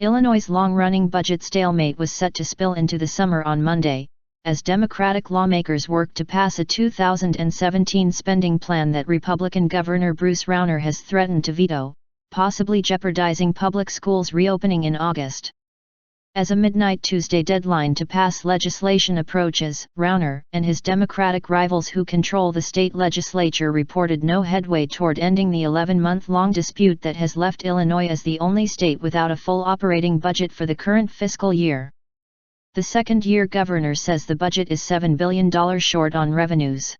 Illinois' long-running budget stalemate was set to spill into the summer on Monday, as Democratic lawmakers worked to pass a 2017 spending plan that Republican Governor Bruce Rauner has threatened to veto, possibly jeopardizing public schools reopening in August. As a midnight Tuesday deadline to pass legislation approaches, Rauner and his Democratic rivals who control the state legislature reported no headway toward ending the 11-month-long dispute that has left Illinois as the only state without a full operating budget for the current fiscal year. The second-year governor says the budget is $7 billion short on revenues.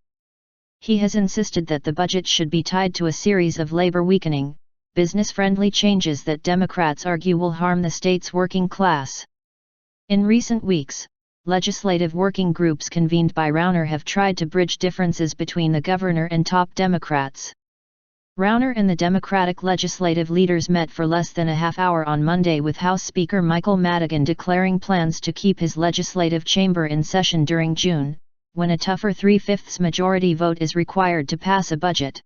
He has insisted that the budget should be tied to a series of labor-weakening, business-friendly changes that Democrats argue will harm the state's working class. In recent weeks, legislative working groups convened by Rauner have tried to bridge differences between the governor and top Democrats. Rauner and the Democratic legislative leaders met for less than a half hour on Monday, with House Speaker Michael Madigan declaring plans to keep his legislative chamber in session during June, when a tougher 3/5 majority vote is required to pass a budget.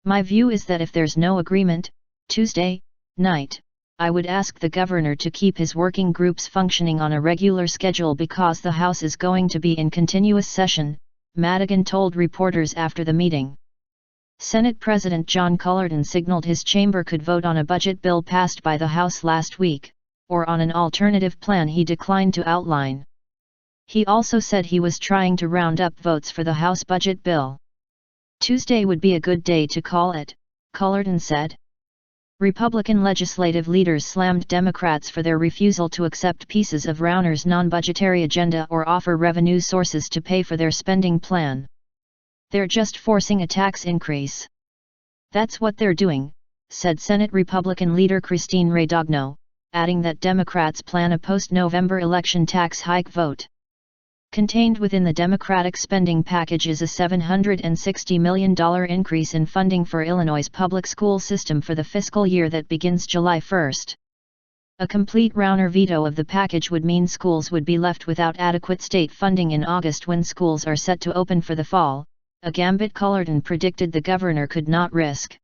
"My view is that if there's no agreement, Tuesday night, I would ask the governor to keep his working groups functioning on a regular schedule because the House is going to be in continuous session," Madigan told reporters after the meeting. Senate President John Cullerton signaled his chamber could vote on a budget bill passed by the House last week, or on an alternative plan he declined to outline. He also said he was trying to round up votes for the House budget bill. "Tuesday would be a good day to call it," Cullerton said. Republican legislative leaders slammed Democrats for their refusal to accept pieces of Rauner's non-budgetary agenda or offer revenue sources to pay for their spending plan. "They're just forcing a tax increase. That's what they're doing," said Senate Republican leader Christine Radogno, adding that Democrats plan a post-November election tax hike vote. Contained within the Democratic spending package is a $760 million increase in funding for Illinois' public school system for the fiscal year that begins July 1. A complete Rauner veto of the package would mean schools would be left without adequate state funding in August when schools are set to open for the fall, a gambit Cullerton predicted the governor could not risk.